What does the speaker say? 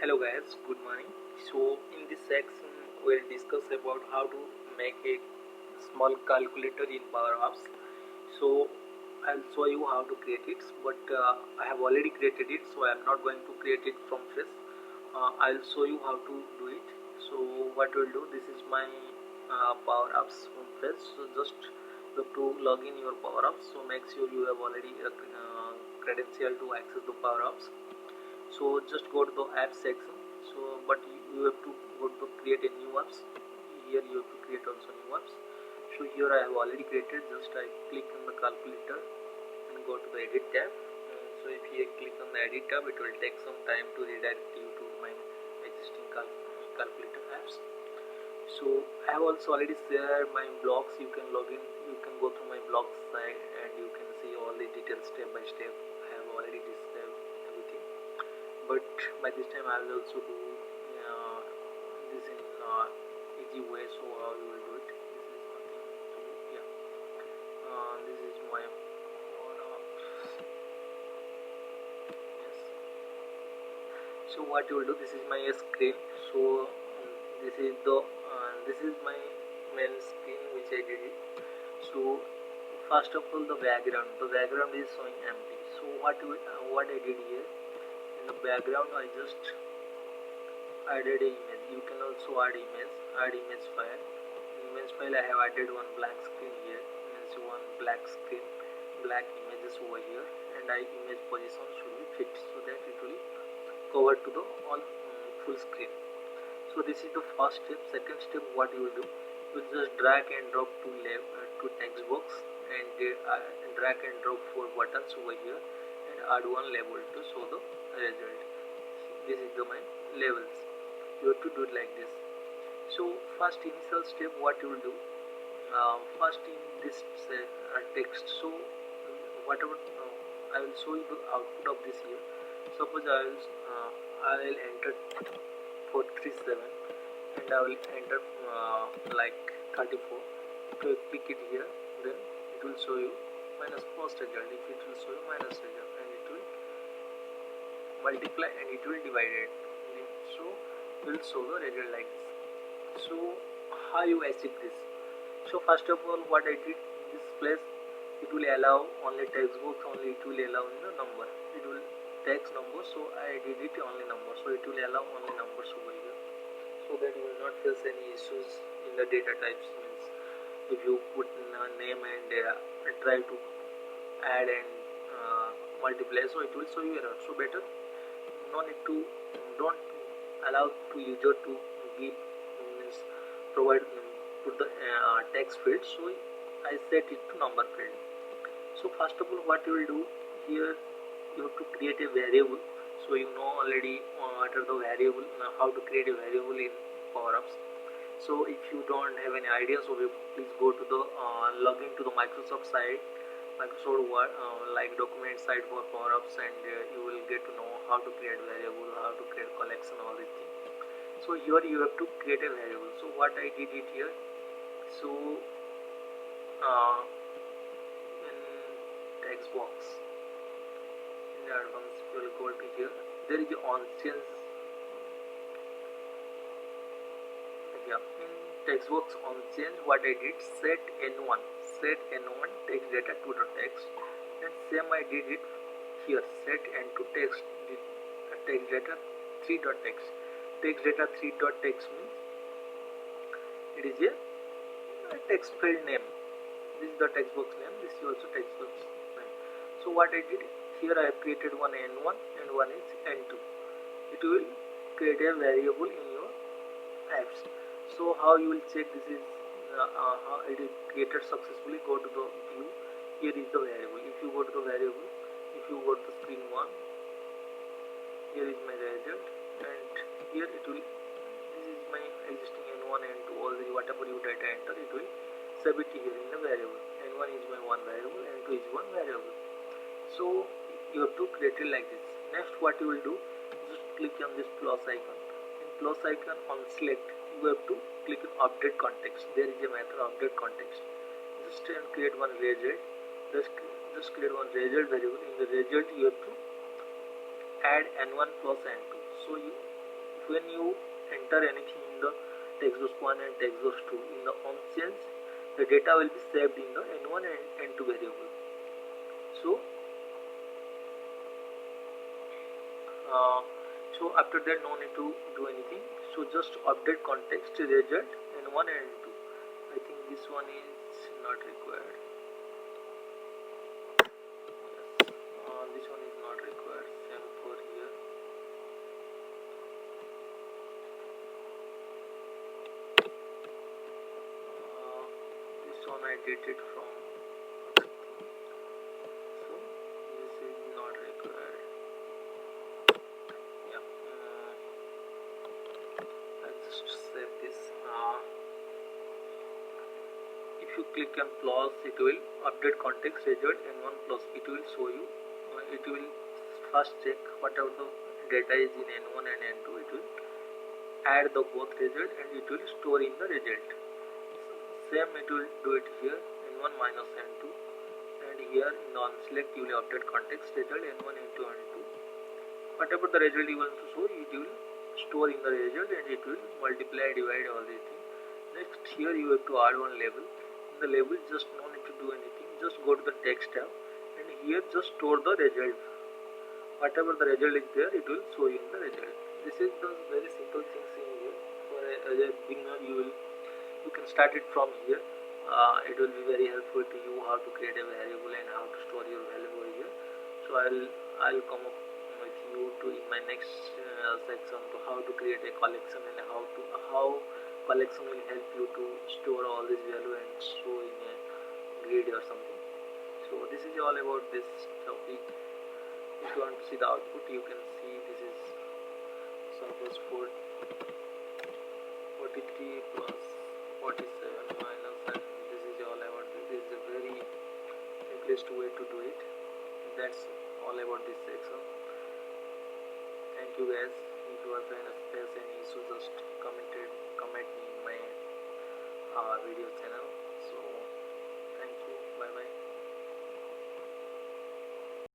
Hello guys, good morning. So in this section we'll discuss about how to make a small calculator in Power Apps. So I'll show you how to create it, but I have already created it, so I'm not going to create it from fresh. I'll show you how to do it. So what we'll do, this is my Power Apps from fresh. So just you have to log in your Power Apps. So make sure you have already a credential to access the Power Apps. So just go to the app section. So but you have to go to create a new apps. Here you have to create also new apps. So here I have already created. Just I click on the calculator and go to the edit tab. So if you click on the edit tab, it will take some time to redirect you to my existing calculator apps. So I have also already shared my blogs. You can log in, you can go through my blog site and you can see all the details step by step. I have already described everything, but by this time I will also do this in easy way. So how you will do it, this is nothing to do. Yeah, this is my yes. So what you will do, this is my screen. So this is my main screen which I did it. So first of all, the background is showing empty. So what I did here, in the background I just added a image. You can also add image file. In image file I have added one blank screen here, means one black screen, black images over here, and image position should be fixed so that it will cover to the all full screen. So this is the first step. Second step, what you will do, you just drag and drop to text box and drag and drop 4 buttons over here and add one label to show the result. This is the my labels. You have to do it like this. So first initial step, what you will do, first in this text. So whatever I will show you the output of this here. Suppose I will enter 437 and I will enter like 34. If you click it here, then it will show you minus first result. If it will show you minus result, and it will multiply and it will divide it. So will show the result like this. So how you achieve this? So first of all, what I did, this place it will allow only text box, only it will allow in the number. It will text number, so I did it only number. So it will allow only numbers over here, so that you will not face any issues in the data types. Means if you put a name and try to add and multiply, so it will show you error. So better no need to, don't allow to user to give, means provide, put the text field. So I set it to number field. So first of all, what you will do here, you have to create a variable. So you know already what are the variable, how to create a variable in Power Apps. So if you don't have any idea, so please go to the log into the Microsoft site, Microsoft Word, like document site for Power Apps, and you will get to know how to create variable, how to create collection, all these things. So here you have to create a variable. So what I did it here, so in text box, in the advanced, you will go to here, there is on change. Yeah, in text box on change, what I did, set n1 text data to the text, and same I did it here, set n2 text data 3 dot text. Text data 3 dot text means it is a text field name. This is the text box name, this is also text box name. So what I did here, I have created one n1 and one is n2. It will create a variable in your apps. So how you will check this is how it is created successfully? Go to the view, here is the variable. If you go to the variable, if you go to the screen 1, here is my result, and here it will, this is my existing n1 and 2, all the whatever you data enter, it will save it here in the variable. n1 is my one variable, n2 is one variable. So you have to create it like this. Next, what you will do, just click on this plus icon. In plus icon on select, you have to click on update context. There is a method update context. Just create one result. Just create one result variable. In the result, you have to add n1 plus n2. So when you enter anything in the textbook 1 and textbook 2, in the options the data will be saved in the n1 and n2 variable. So after that no need to do anything, so just update context result n1 and n2. I think this one is not required. Yes, this one is not required. Same for here. This one I did it from other thing. So this is not required. Yeah, I'll just save this. If you click on plus, it will update context result n1 plus. It will show you. It will first check whatever the data is in n1 and n2. It will add the both result and it will store in the result. Same it will do it here, n1 minus n2, and here in the onSelect you will update context result n1, n2, n2. Whatever the result you want to show, it will store in the result and it will multiply, divide, all these things. Next, here you have to add one label. In the label, just no need to do anything, just go to the text tab and here just store the result. Whatever the result is there, it will show you in the result. This is the very simple things in here. For as a beginner, you can start it from here. It will be very helpful to you how to create a variable and how to store your value over here. So I'll come up with you to in my next section to how to create a collection and how collection will help you to store all this value and show in a grid or something. So this is all about this topic. If you want to see the output, you can see this is suppose 43 plus 47 minus, and this is all about this. This is a very simplest way to do it. That's all about this section. Thank you guys. If you are face any issue, just comment me in my video channel. So thank you. Bye bye.